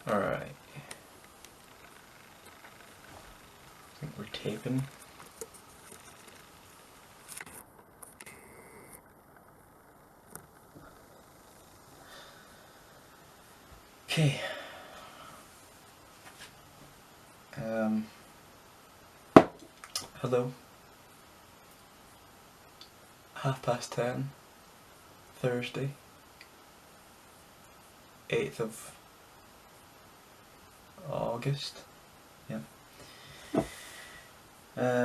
Alright. I think we're taping. Okay. Hello. 10:30, Thursday, 8th of August. Yeah.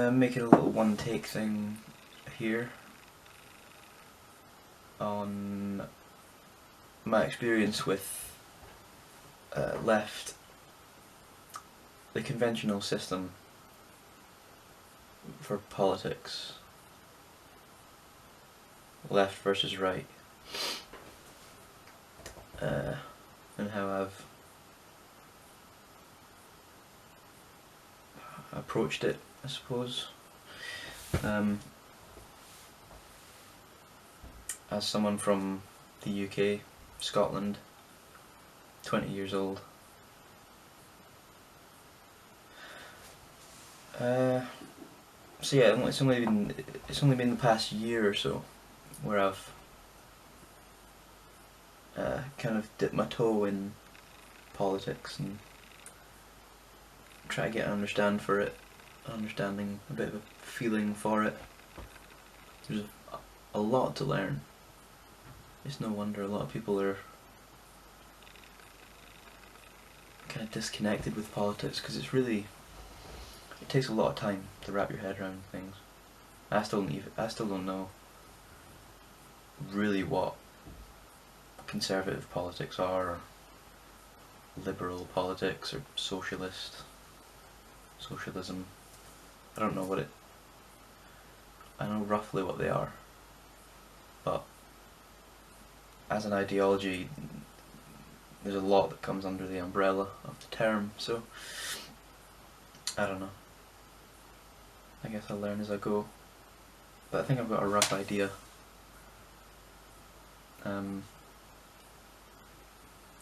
Making a little one take thing here on my experience with left, the conventional system for politics, left versus right, and how I've approached it, I suppose. As someone from the UK, Scotland, 20 years old. So yeah, it's only been the past year or so where I've kind of dipped my toe in politics and try to get an understanding, a bit of a feeling for it. There's a lot to learn. It's no wonder a lot of people are kind of disconnected with politics, because it takes a lot of time to wrap your head around things. I still don't know really what conservative politics are, or liberal politics, or socialism. I don't know I know roughly what they are, but as an ideology there's a lot that comes under the umbrella of the term, so I don't know. I guess I'll learn as I go, but I think I've got a rough idea.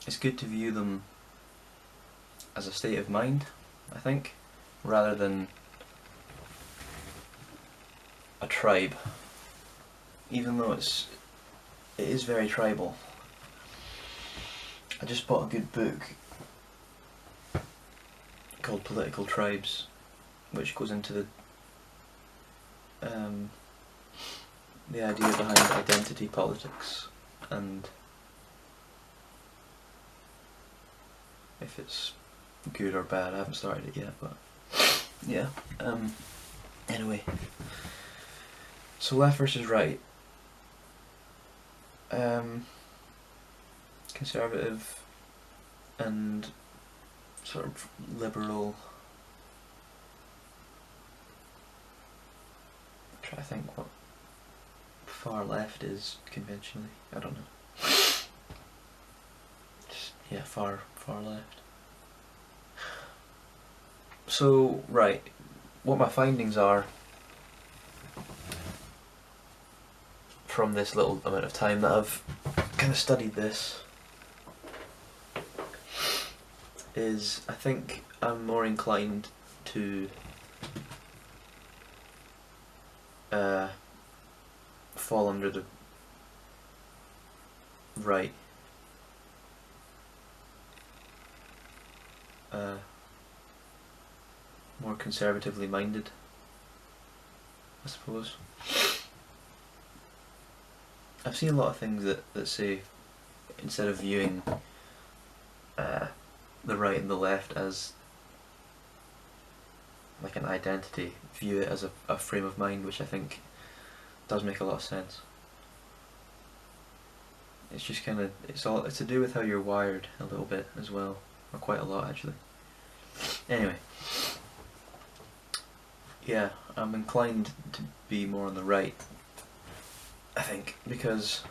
It's good to view them as a state of mind, I think, rather than a tribe, even though it is very tribal. I just bought a good book called Political Tribes, which goes into the idea behind identity politics, and if it's good or bad. I haven't started it yet, but yeah. Anyway, so left versus right. Conservative and sort of liberal. I'm trying to think what far left is conventionally. I don't know. Just, yeah, far left. So, right, what my findings are from this little amount of time that I've kind of studied this is, I think I'm more inclined to fall under the right. More conservatively minded, I suppose. I've seen a lot of things that say, instead of viewing the right and the left as like an identity, view it as a frame of mind, which I think does make a lot of sense. It's just kind of, it's to do with how you're wired a little bit as well, or quite a lot actually. Anyway, yeah, I'm inclined to be more on the right, I think, because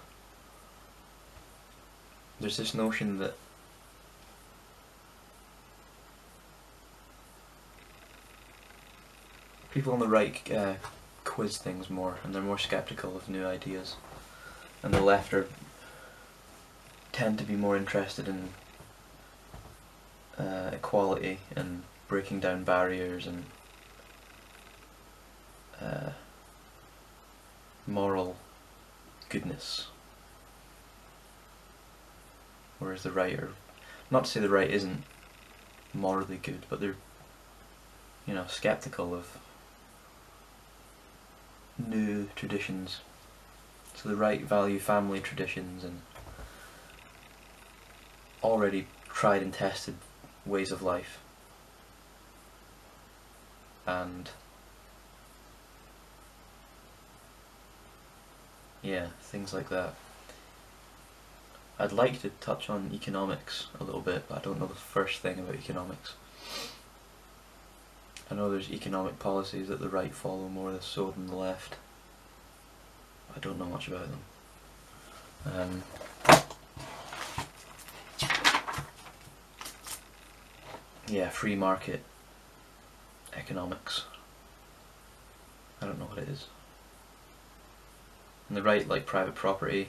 there's this notion that people on the right quiz things more, and they're more skeptical of new ideas, and the left tend to be more interested in equality and breaking down barriers and moral goodness, whereas the right are, not to say the right isn't morally good, but they're, you know, skeptical of new traditions. So the right value family traditions and already tried and tested ways of life, and yeah, things like that. I'd like to touch on economics a little bit, but I don't know the first thing about economics. I know there's economic policies that the right follow more so than the left. I don't know much about them. Yeah, free market economics. I don't know what it is. And the right like private property.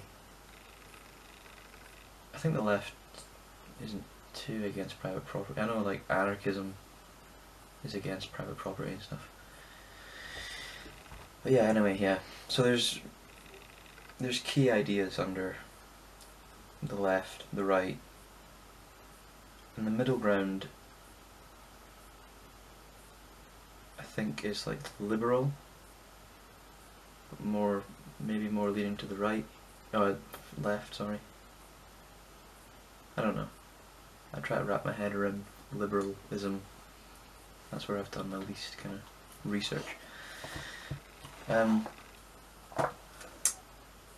I think the left isn't too against private property. I know like anarchism is against private property and stuff. But yeah, anyway, yeah. So there's key ideas under the left, the right, and the middle ground I think is like liberal, but maybe more leaning to the right. Oh, left, sorry. I don't know. I try to wrap my head around liberalism. That's where I've done my least kind of research.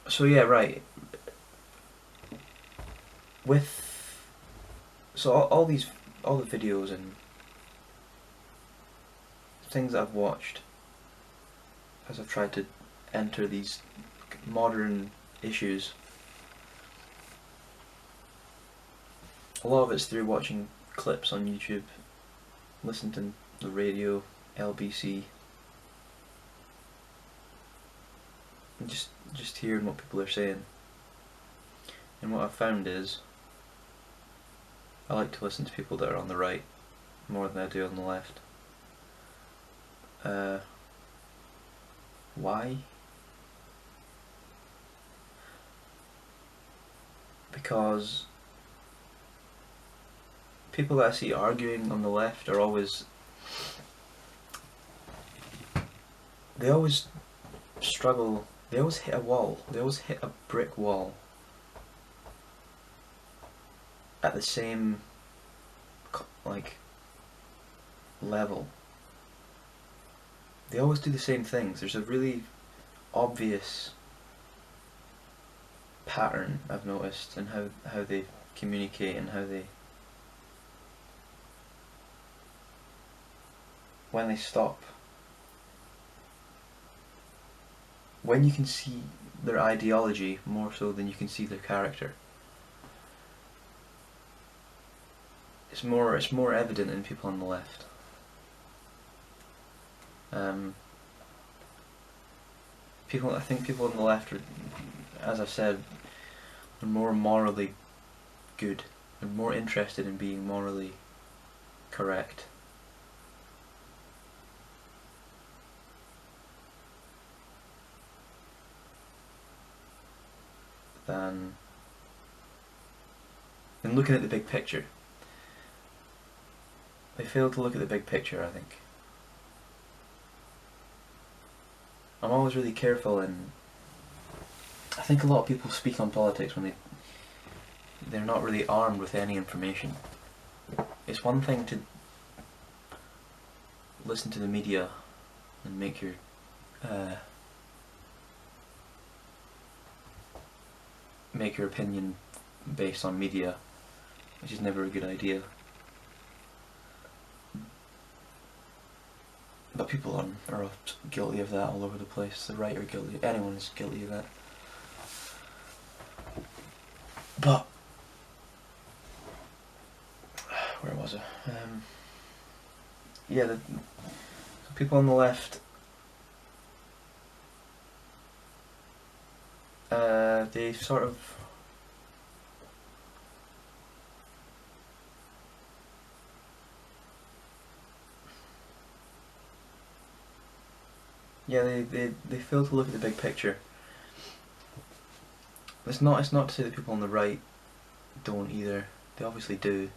So yeah, right. All the videos and things that I've watched as I've tried to enter these modern issues, a lot of it's through watching clips on YouTube, listening to the radio, LBC, and just hearing what people are saying. And what I've found is I like to listen to people that are on the right more than I do on the left. Why? Because people that I see arguing on the left are always, they always struggle, they always hit a wall, they always hit a brick wall at the same like level. They always do the same things. There's a really obvious pattern I've noticed in how they communicate and how they, when they stop, when you can see their ideology more so than you can see their character. It's more evident in people on the left. I think people on the left are, as I've said, are more morally good. They're more interested in being morally correct. Than looking at the big picture. They fail to look at the big picture, I think. I'm always really careful, and I think a lot of people speak on politics when they're not really armed with any information. It's one thing to listen to the media and make your opinion based on media, which is never a good idea. But people are guilty of that all over the place. The right are guilty. Anyone is guilty of that. But where was I? Yeah, the people on the left, they sort of Yeah, they fail to look at the big picture. It's not to say that people on the right don't either. They obviously do.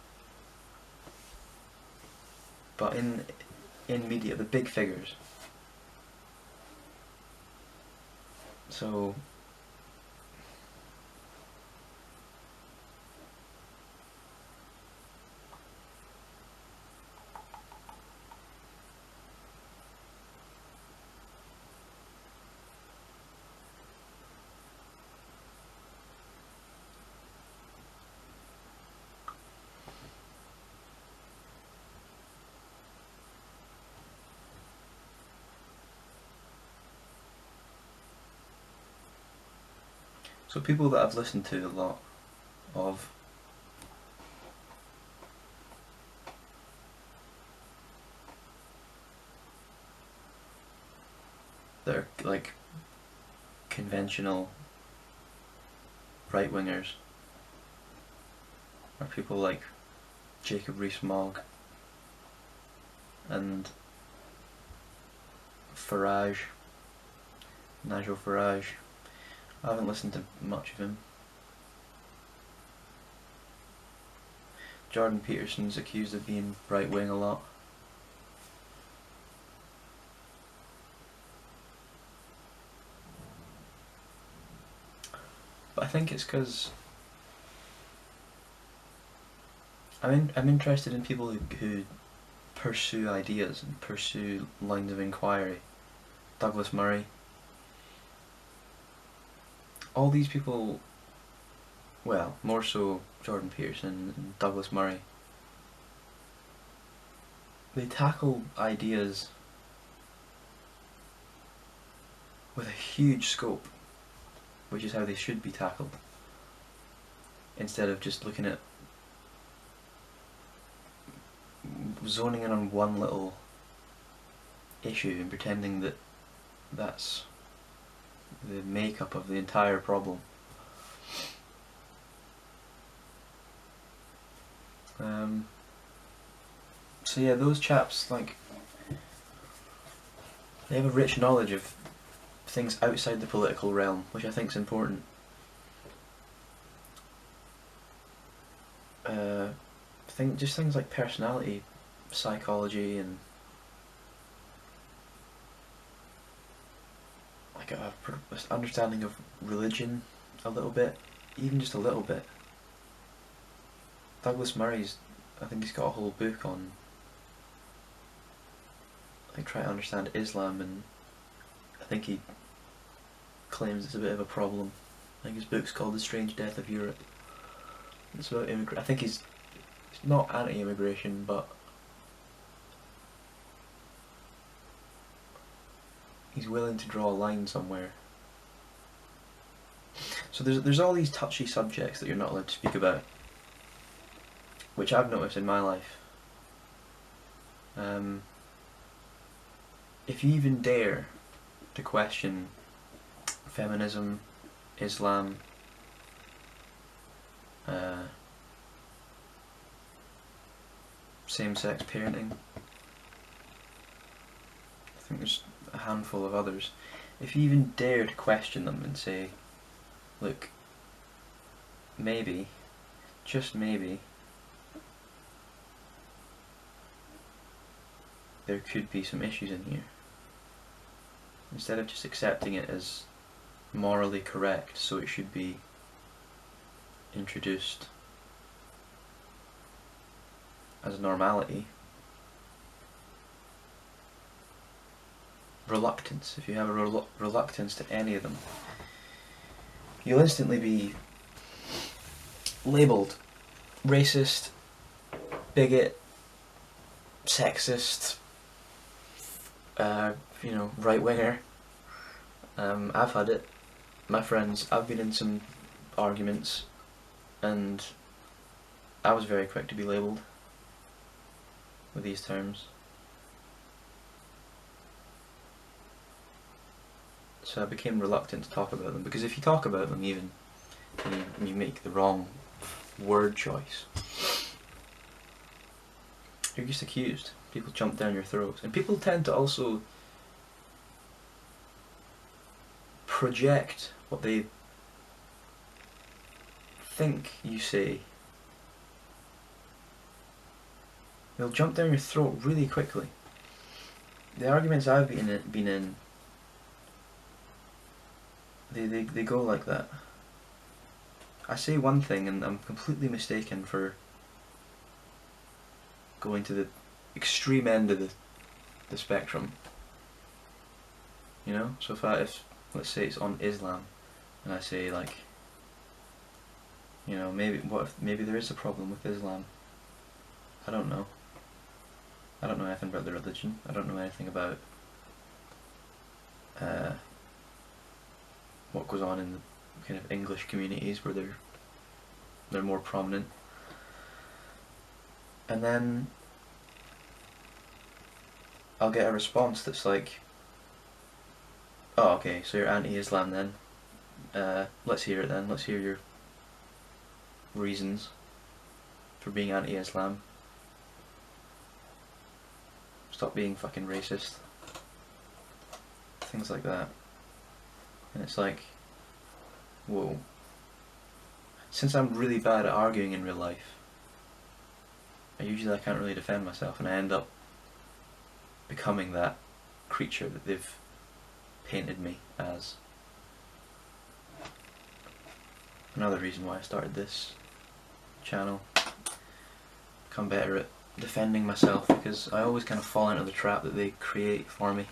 But in media, the big figures. So people that I've listened to a lot of, that are like conventional right wingers, are people like Jacob Rees-Mogg and Farage, Nigel Farage. I haven't listened to much of him. Jordan Peterson's accused of being right wing a lot. But I think it's because I'm interested in people who pursue ideas and pursue lines of inquiry. Douglas Murray. All these people, well, more so Jordan Peterson and Douglas Murray, they tackle ideas with a huge scope, which is how they should be tackled, instead of just looking at zoning in on one little issue and pretending that that's the makeup of the entire problem. So yeah, those chaps, like, they have a rich knowledge of things outside the political realm, which I think is important. Just things like personality psychology and like a understanding of religion a little bit, even just a little bit. Douglas Murray's, I think he's got a whole book on like trying to understand Islam, and I think he claims it's a bit of a problem. I think his book's called The Strange Death of Europe. It's about I think he's not anti-immigration, but he's willing to draw a line somewhere. So there's all these touchy subjects that you're not allowed to speak about, which I've noticed in my life. If you even dare to question feminism, Islam, same-sex parenting, I think there's a handful of others. If you even dare to question them and say, look, maybe, just maybe, there could be some issues in here, instead of just accepting it as morally correct, so it should be introduced as a normality. Reluctance, if you have a reluctance to any of them, you'll instantly be labelled racist, bigot, sexist, right winger. I've had it. My friends, I've been in some arguments and I was very quick to be labelled with these terms. So I became reluctant to talk about them, because if you talk about them even, and you make the wrong word choice, you're just accused. People jump down your throats. And people tend to also project what they think you say, they'll jump down your throat really quickly. The arguments I've been in, they go like that. I say one thing and I'm completely mistaken for going to the extreme end of the spectrum. You know? So if let's say it's on Islam, and I say like, you know, maybe there is a problem with Islam. I don't know. I don't know anything about the religion. I don't know anything about what goes on in the kind of English communities where they're more prominent. And then I'll get a response that's like, oh, okay, so you're anti-Islam then. Let's hear it then. Let's hear your reasons for being anti-Islam. Stop being fucking racist. Things like that. And it's like, whoa. Since I'm really bad at arguing in real life, I can't really defend myself, and I end up becoming that creature that they've painted me as. Another reason why I started this channel. Become better at defending myself, because I always kind of fall into the trap that they create for me.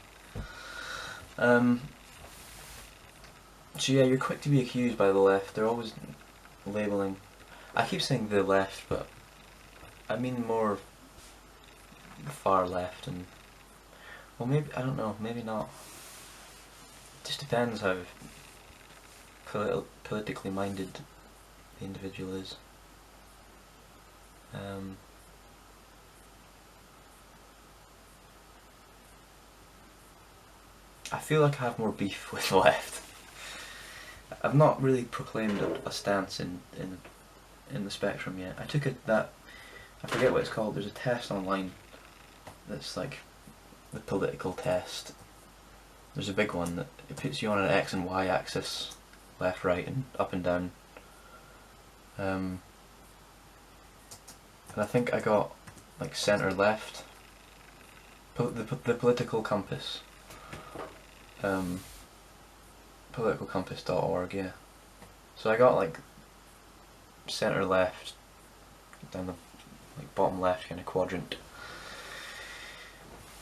So yeah, you're quick to be accused by the left. They're always labelling. I keep saying the left, but I mean more the far left, and well, maybe, I don't know, maybe not. It just depends how politically minded the individual is. I feel like I have more beef with the left. I've not really proclaimed a stance in the spectrum yet. I took I forget what it's called, there's a test online that's like the political test. There's a big one that it puts you on an X and Y axis, left, right and up and down. And I think I got like centre left. The political compass. Politicalcompass.org, yeah. So I got like centre left, down the like bottom left kind of quadrant.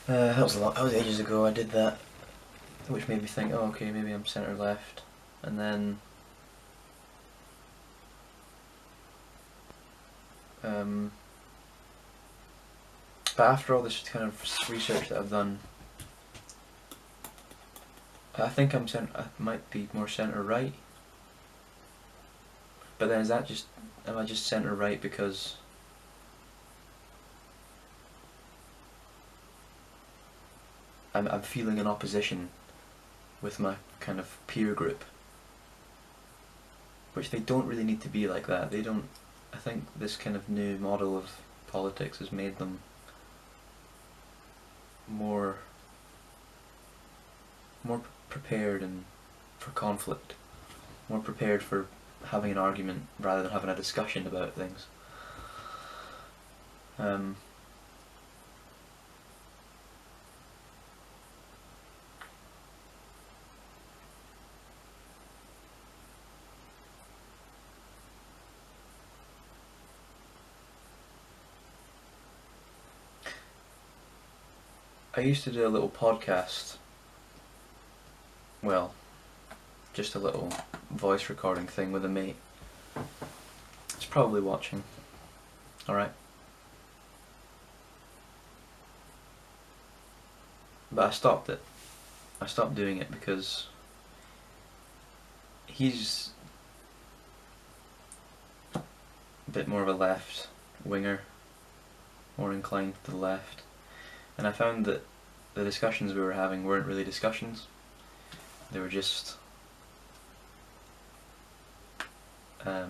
That was ages ago I did that, which made me think, oh okay, maybe I'm centre left, and then but after all this kind of research that I've done, I think I might be more centre right. But then am I just centre right because I'm feeling an opposition with my kind of peer group, which they don't really need to be like that. They don't. I think this kind of new model of politics has made them more prepared and for conflict, more prepared for having an argument rather than having a discussion about things. I used to do a little podcast, well, just a little voice recording thing with a mate. It's probably watching, alright? But I stopped it. I stopped doing it because he's a bit more of a left winger, more inclined to the left. And I found that the discussions we were having weren't really discussions. They were just I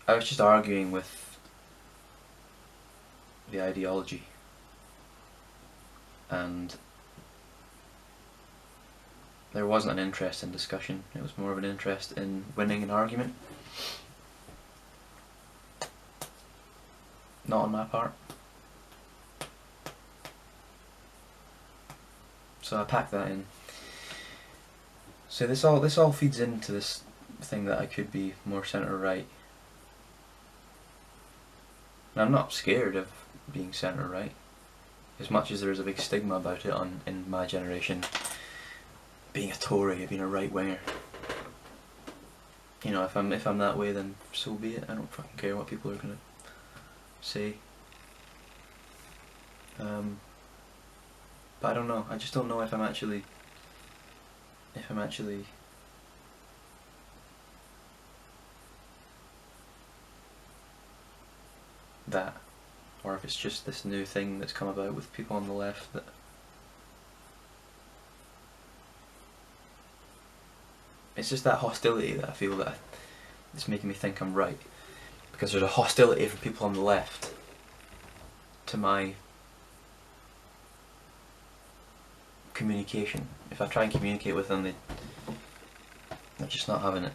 was just arguing with the ideology, and there wasn't an interest in discussion, it was more of an interest in winning an argument. Not on my part. So I packed that in. So this all feeds into this thing that I could be more centre right. And I'm not scared of being centre right, as much as there's a big stigma about it in my generation, being a Tory, being a right winger. You know, if I'm that way, then so be it. I don't fucking care what people are gonna say. But I don't know. I just don't know if I'm actually that, or if it's just this new thing that's come about with people on the left that it's just that hostility that I feel that it's making me think I'm right, because there's a hostility from people on the left to my communication. If I try and communicate with them, they're just not having it.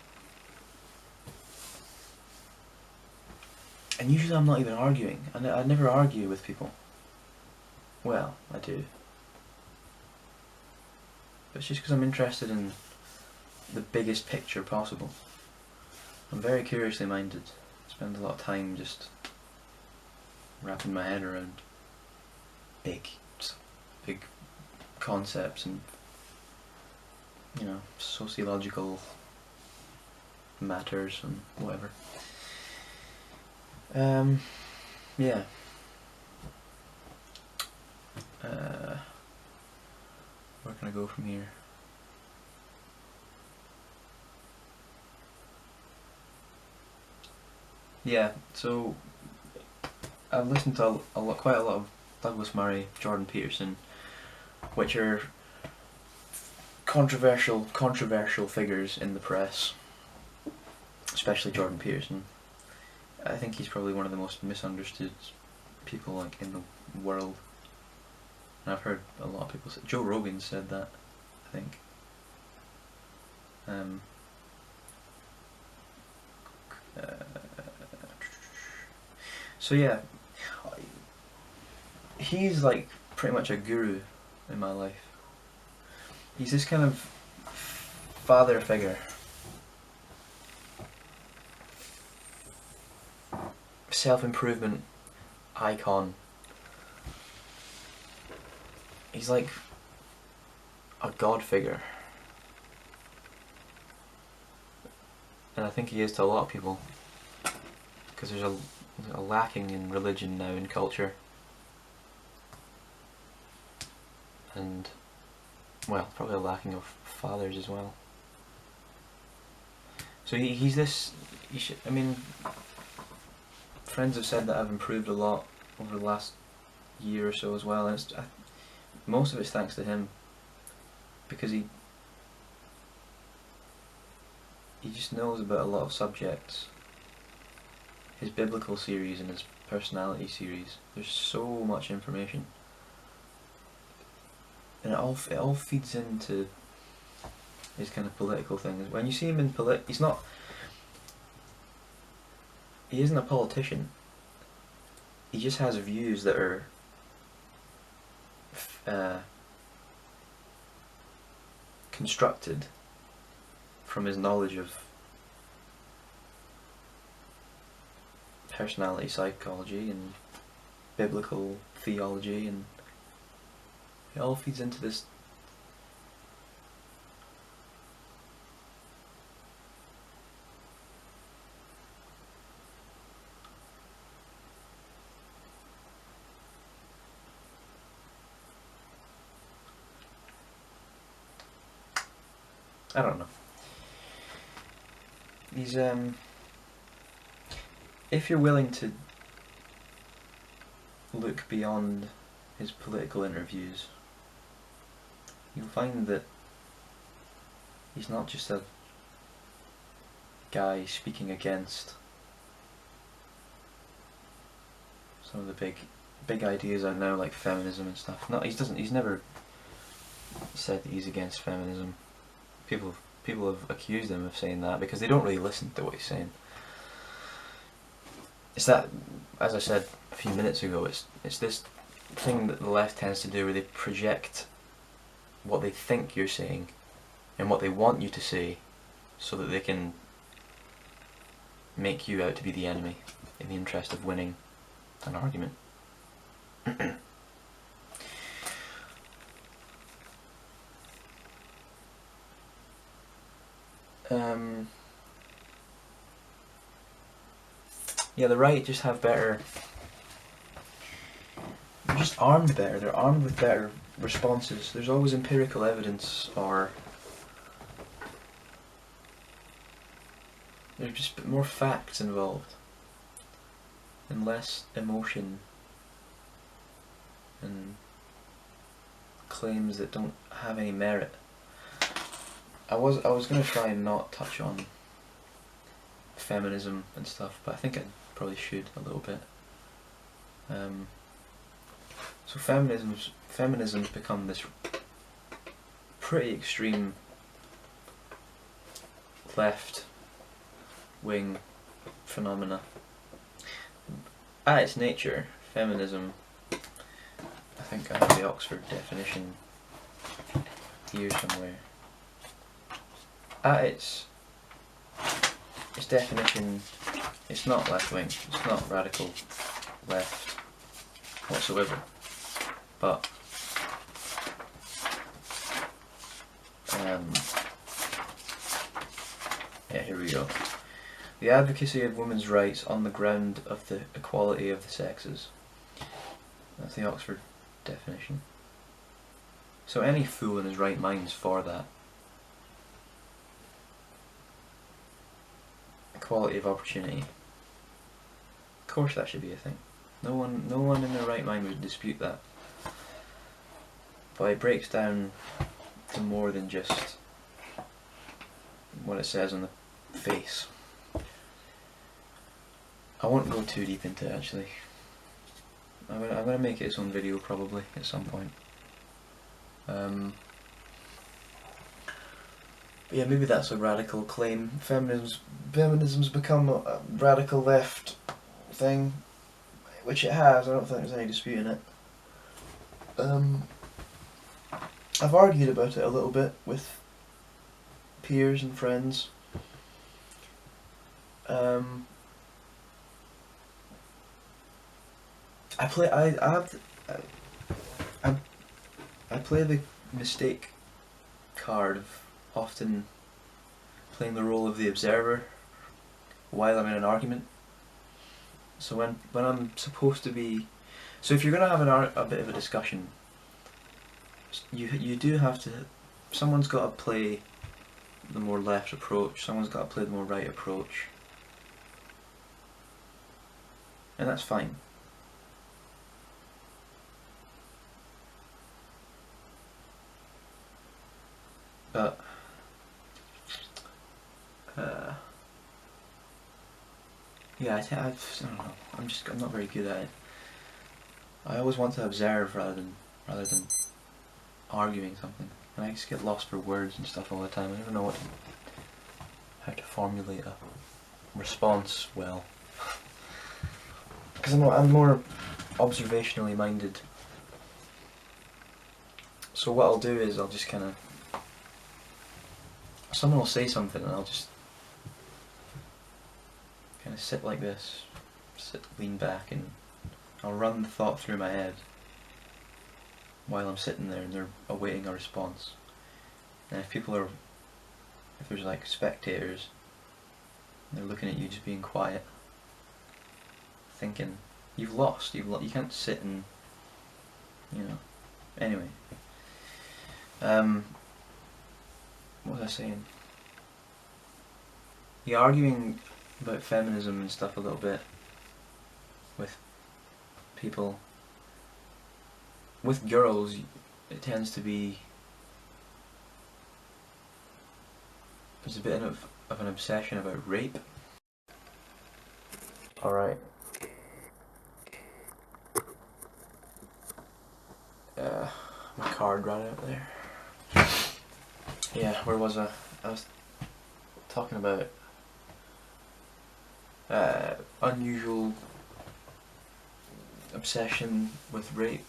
And usually I'm not even arguing. I never argue with people. Well, I do. But it's just because I'm interested in the biggest picture possible. I'm very curiously minded. I spend a lot of time just wrapping my head around big concepts and, you know, sociological matters and whatever. Yeah. Where can I go from here? Yeah, so I've listened to quite a lot of Douglas Murray, Jordan Peterson, which are controversial figures in the press, especially Jordan Peterson. I think he's probably one of the most misunderstood people like in the world. And I've heard a lot of people say, Joe Rogan said that, I think. So yeah, he's like pretty much a guru in my life. He's this kind of father figure, self-improvement icon. He's like a god figure, and I think he is to a lot of people, because there's a lacking in religion now in culture, and well, probably a lacking of fathers as well. So he's this. I mean, friends have said that I've improved a lot over the last year or so as well, and most of it's thanks to him, because he just knows about a lot of subjects. His biblical series and his personality series, there's so much information, and it all feeds into his kind of political things. When you see him in he isn't a politician. He just has views that are constructed from his knowledge of personality psychology and biblical theology, and it all feeds into this I don't know. He's if you're willing to look beyond his political interviews, you'll find that he's not just a guy speaking against some of the big ideas out now, like feminism and stuff. No, he's never said that he's against feminism. People have accused him of saying that because they don't really listen to what he's saying. It's that, as I said a few minutes ago, it's this thing that the left tends to do where they project what they think you're saying and what they want you to say so that they can make you out to be the enemy in the interest of winning an argument. Yeah, the right just have better... They're just armed better. They're armed with better responses. There's always empirical evidence, or there's just more facts involved and less emotion and claims that don't have any merit. I was going to try and not touch on feminism and stuff, but I think I probably should a little bit. So feminism's become this pretty extreme left-wing phenomena. At its nature, feminism, I think I have the Oxford definition here somewhere. At its definition, it's not left-wing, it's not radical left whatsoever, but yeah, here we go. The advocacy of women's rights on the ground of the equality of the sexes. That's the Oxford definition. So any fool in his right mind's for that. Equality of opportunity. Of course that should be a thing. No one in their right mind would dispute that. But it breaks down to more than just what it says on the face. I won't go too deep into it actually. I'm gonna make it its own video probably at some point. But yeah, maybe that's a radical claim. Feminism's become a radical left thing, which it has. I don't think there's any disputing it. I've argued about it a little bit with peers and friends. I play the mistake card of often playing the role of the observer while I'm in an argument. So when I'm supposed to be, so if you're going to have a bit of a discussion, you do have to, someone's got to play the more left approach, someone's got to play the more right approach, and that's fine. But yeah, I don't know. I'm not very good at it. I always want to observe rather than arguing something, and I just get lost for words and stuff all the time. I don't know how to formulate a response well, because I'm more observationally minded. So what I'll do is I'll just kind of, someone will say something and I'll just kind of sit like this, lean back, and I'll run the thought through my head while I'm sitting there and they're awaiting a response. And if there's like spectators, and they're looking at you just being quiet, thinking, you can't sit and, you know, anyway. What was I saying? Yeah, arguing about feminism and stuff a little bit with people. With girls, it tends to be, there's a bit of an obsession about rape. Alright. My card ran out there. Yeah, where was I? I was talking about unusual obsession with rape.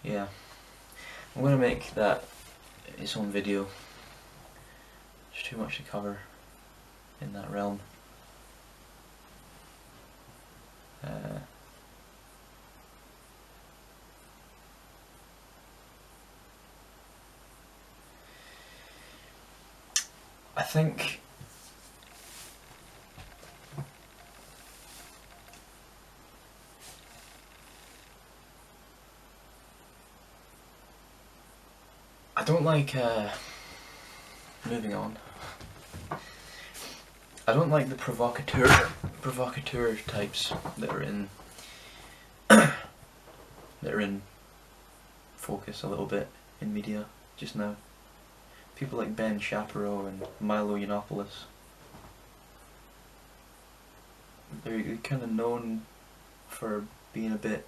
Yeah, I'm gonna make that its own video. There's too much to cover in that realm. I think I don't like moving on. I don't like the provocateur types that are in focus a little bit in media just now. People like Ben Shapiro and Milo Yiannopoulos. They're kind of known for being a bit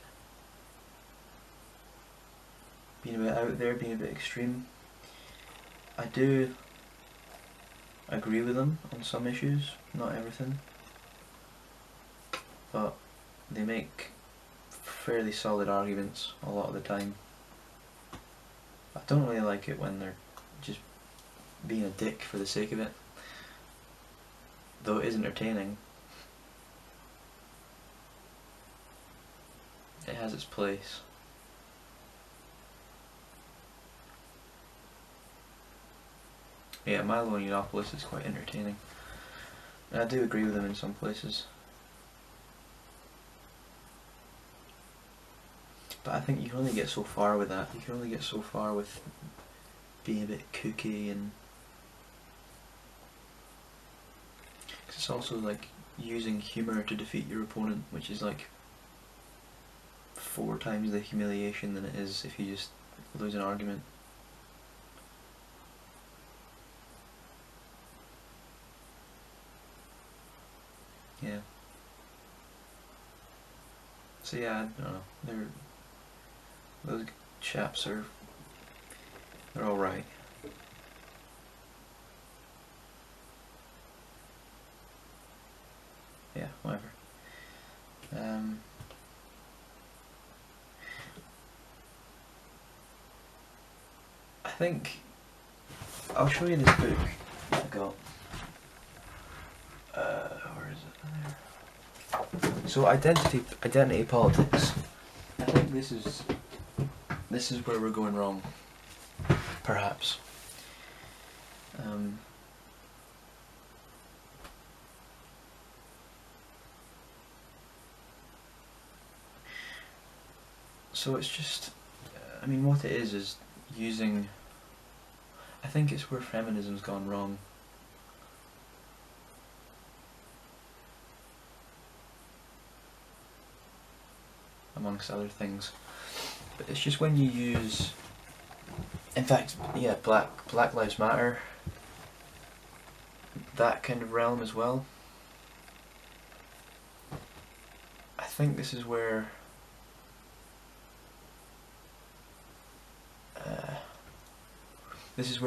out there, being a bit extreme. I do agree with them on some issues, not everything, but they make fairly solid arguments a lot of the time. I don't really like it when they're just being a dick for the sake of it, though it is entertaining. It has its place. Yeah, Milo Yiannopoulos is quite entertaining, and I do agree with him in some places. But I think you can only get so far with that. You can only get so far with being a bit kooky, and cause it's also like using humour to defeat your opponent, which is like 4 times the humiliation than it is if you just lose an argument. Yeah. So yeah, I don't know. Those chaps they're all right. Yeah, whatever. I think I'll show you this book I got. Where is it? There. So identity politics. I think this is where we're going wrong, perhaps. So it's just, I mean, what it is using. I think it's where feminism's gone wrong. Amongst other things, but it's just when you use, in fact, yeah, Black Lives Matter, that kind of realm as well. I think this is where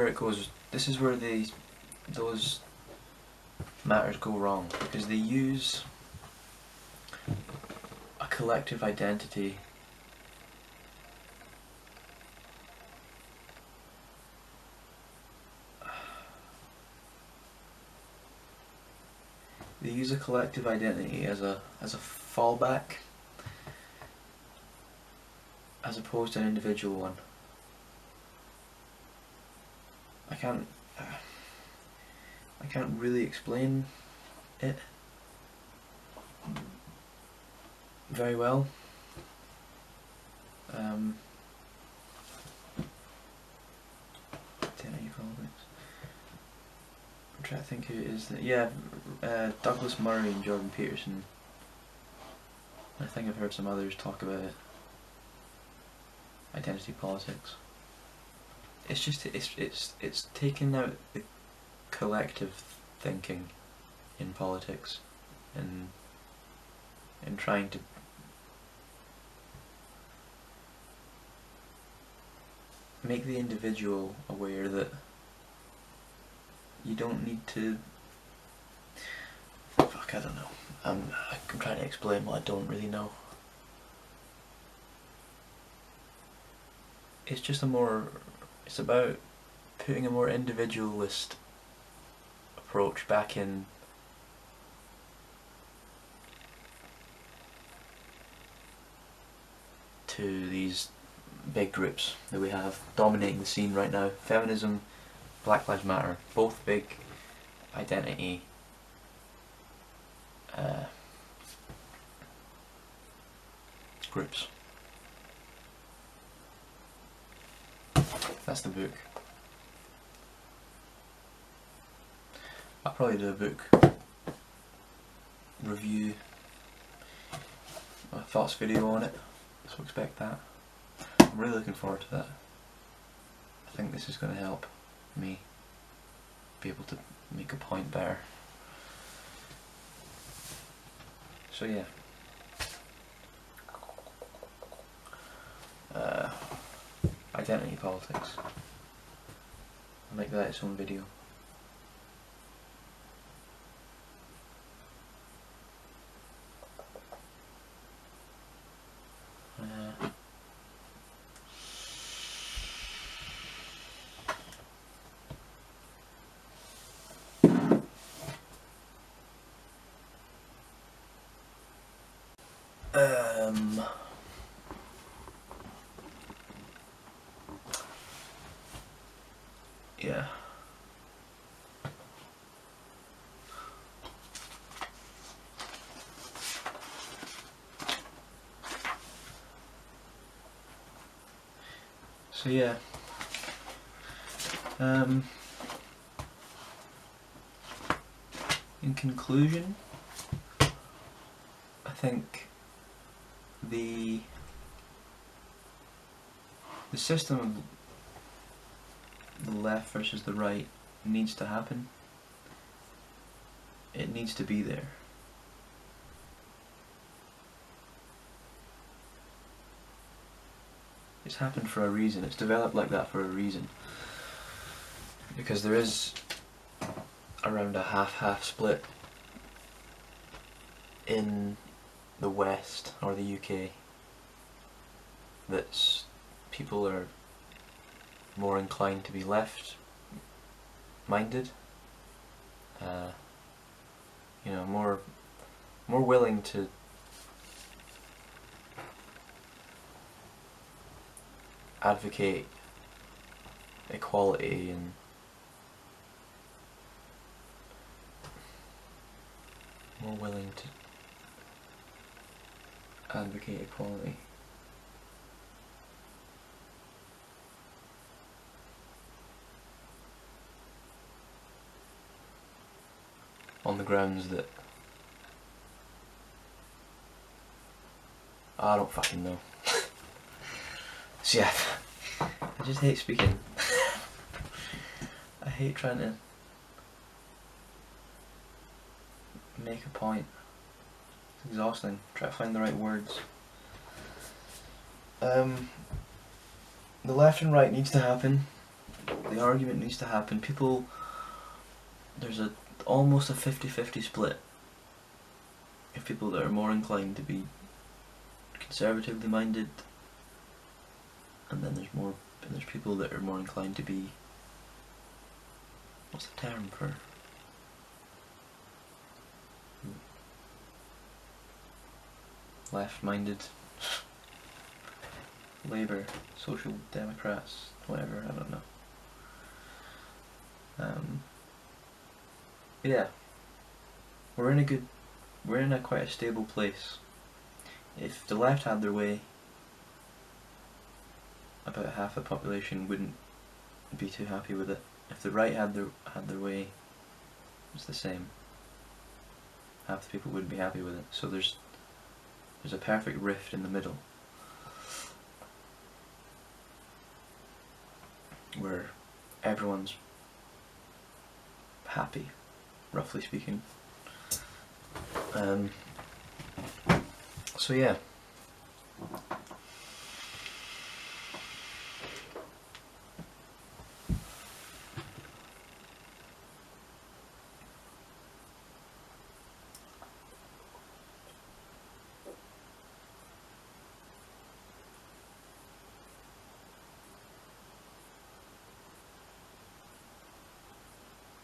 it goes. This is where those matters go wrong, because they use a collective identity as a fallback, as opposed to an individual one. I can't really explain it very well. Identity politics. I'm trying to think who it is that. Yeah, Douglas Murray and Jordan Peterson. I think I've heard some others talk about it. Identity politics. It's just it's taking out the collective thinking in politics, and in trying to make the individual aware that you don't need to... Fuck, I don't know. I'm trying to explain what I don't really know. It's just it's about putting a more individualist approach back in to these big groups that we have dominating the scene right now. Feminism, Black Lives Matter, both big identity groups. That's the book. I'll probably do a book review, a thoughts video on it, so expect that. I'm really looking forward to that. I think this is going to help me be able to make a point better. So yeah. Identity politics. I'll make that its own video. Yeah. So yeah. In conclusion, I think the system of the left versus the right needs to happen. It needs to be there. It's happened for a reason. It's developed like that for a reason. Because there is around a half-half split in the West or the UK. That's people are more inclined to be left-minded, you know, more willing to advocate equality and more willing to advocate equality. On the grounds that I don't fucking know. So yeah, I just hate speaking. I hate trying to make a point. It's exhausting. Try to find the right words. The left and right needs to happen. The argument needs to happen. People, there's almost a 50-50 split of people that are more inclined to be conservatively minded, and then there's people that are more inclined to be, what's the term for left-minded? Labour, Social Democrats, whatever, I don't know. Yeah, we're in a quite a stable place. If the left had their way, about half the population wouldn't be too happy with it. If the right had their way, it's the same. Half the people wouldn't be happy with it. So there's a perfect rift in the middle, where everyone's happy, roughly speaking. So yeah.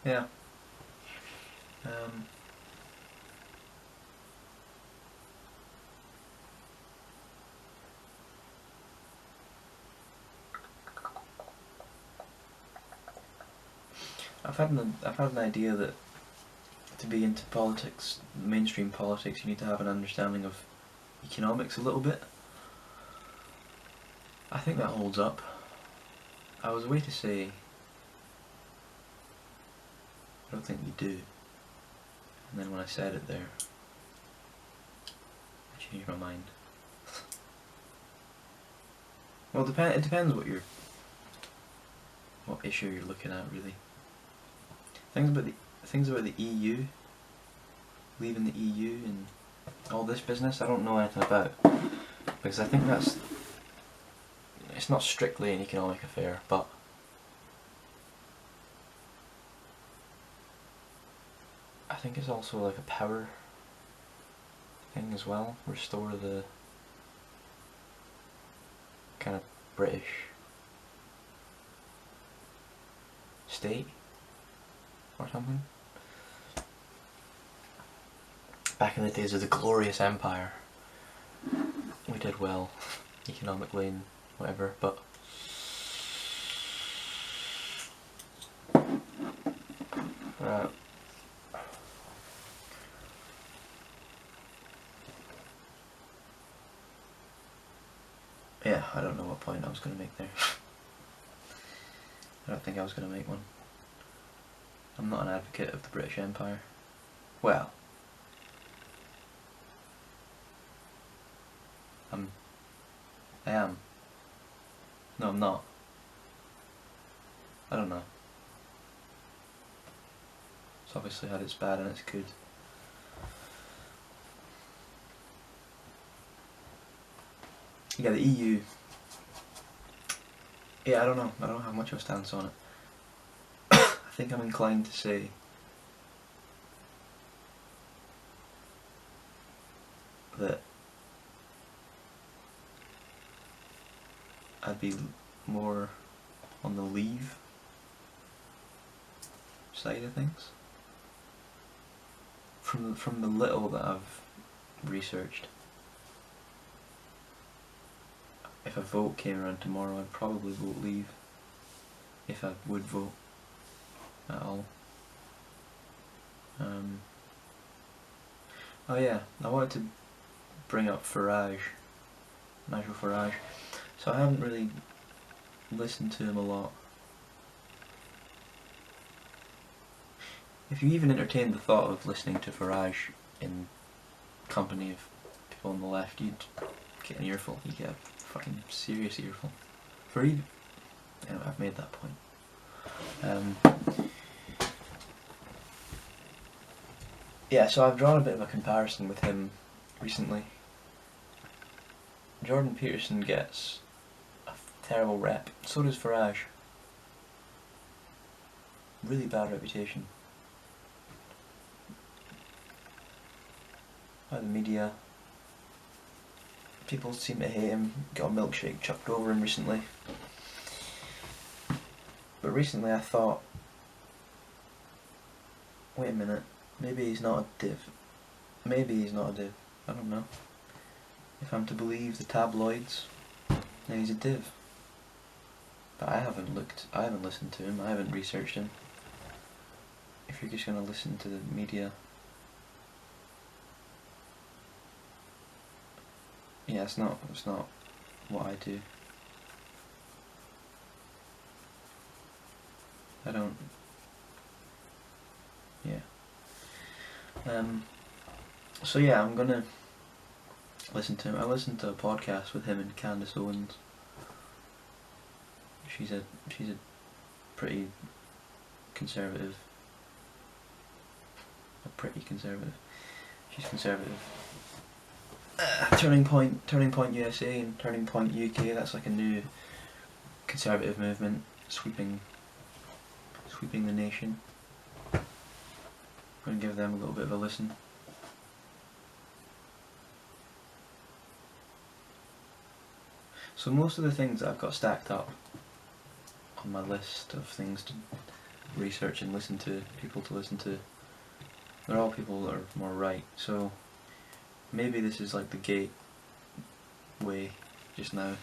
Yeah. I've had an idea that to be into politics, mainstream politics, you need to have an understanding of economics a little bit. I think that holds up. I was away to say, I don't think you do. And then when I said it there, I changed my mind. Well, it depends what issue you're looking at, really. Things about the EU, leaving the EU and all this business, I don't know anything about, because I think it's not strictly an economic affair, but I think it's also like a power thing as well. Restore the kind of British state or something. Back in the days of the glorious empire, we did well economically and whatever, but yeah, I don't know what point I was going to make there. I don't think I was going to make one. I'm not an advocate of the British Empire. Well, I am. No, I'm not. I don't know. It's obviously had its bad and its good. Yeah, the EU. Yeah, I don't know. I don't have much of a stance on it. I think I'm inclined to say that I'd be more on the leave side of things. From the little that I've researched, if a vote came around tomorrow, I'd probably vote leave. If I would vote at all. Oh yeah, I wanted to bring up Farage, Nigel Farage. So I haven't really listened to him a lot. If you even entertained the thought of listening to Farage in company of people on the left, you'd get an earful. You'd get a fucking serious earful. For even... Anyway, I've made that point. Yeah, so I've drawn a bit of a comparison with him recently. Jordan Peterson gets a terrible rep. So does Farage. Really bad reputation. By the media. People seem to hate him. Got a milkshake chucked over him recently. But recently I thought, wait a minute, maybe he's not a div. Maybe he's not a div. I don't know. If I'm to believe the tabloids, then he's a div. But I haven't listened to him, I haven't researched him. If you're just going to listen to the media, yeah, it's not what I do. I don't, yeah. So yeah, I'm gonna listen to him. I listened to a podcast with him and Candace Owens. She's a pretty conservative. She's conservative. Turning Point USA and Turning Point UK. That's like a new conservative movement sweeping the nation. I'm gonna give them a little bit of a listen. So most of the things that I've got stacked up on my list of things to research and listen to, people to listen to, they're all people that are more right. So maybe this is like the gateway just now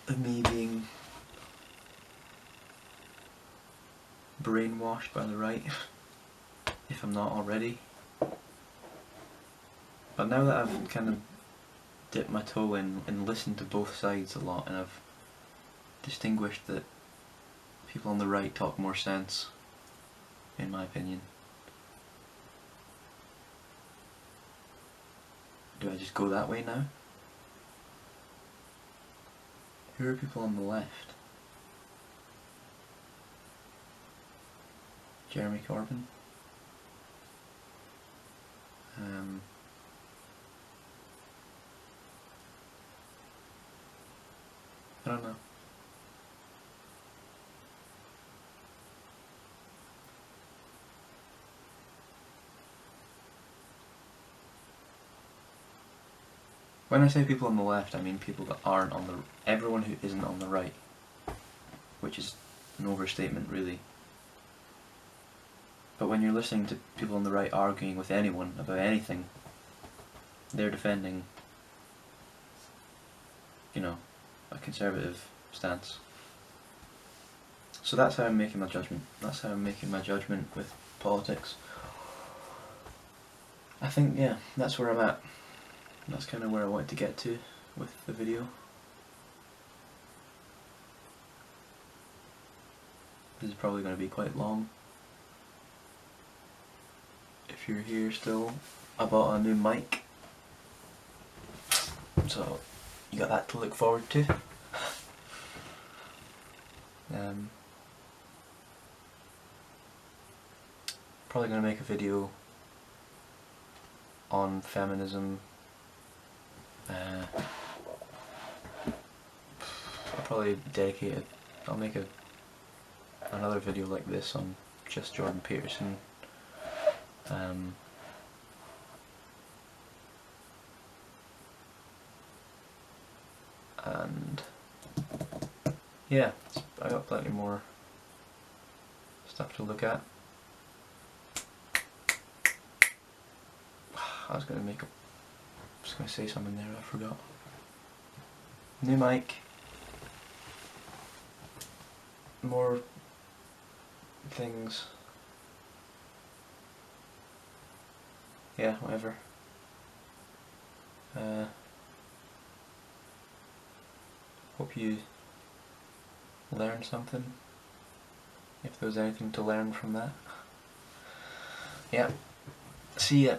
of me being brainwashed by the right, if I'm not already. But now that I've kind of dipped my toe in and listened to both sides a lot, and I've distinguished that people on the right talk more sense, in my opinion. Do I just go that way now? Who are people on the left? Jeremy Corbyn? I don't know. When I say people on the left, I mean people that aren't on the... everyone who isn't on the right. Which is an overstatement, really. But when you're listening to people on the right arguing with anyone about anything, they're defending, you know, a conservative stance. So that's how I'm making my judgment. That's how I'm making my judgment with politics. I think, yeah, that's where I'm at. That's kind of where I wanted to get to with the video. This is probably going to be quite long. If you're here still, I bought a new mic. So, you got that to look forward to. Probably going to make a video on feminism. I'll probably dedicate it. I'll make another video like this on just Jordan Peterson. And yeah, I got plenty more stuff to look at. I was gonna say something there, I forgot. New mic. More things. Yeah, whatever. Hope you learned something, if there was anything to learn from that. Yeah, see ya.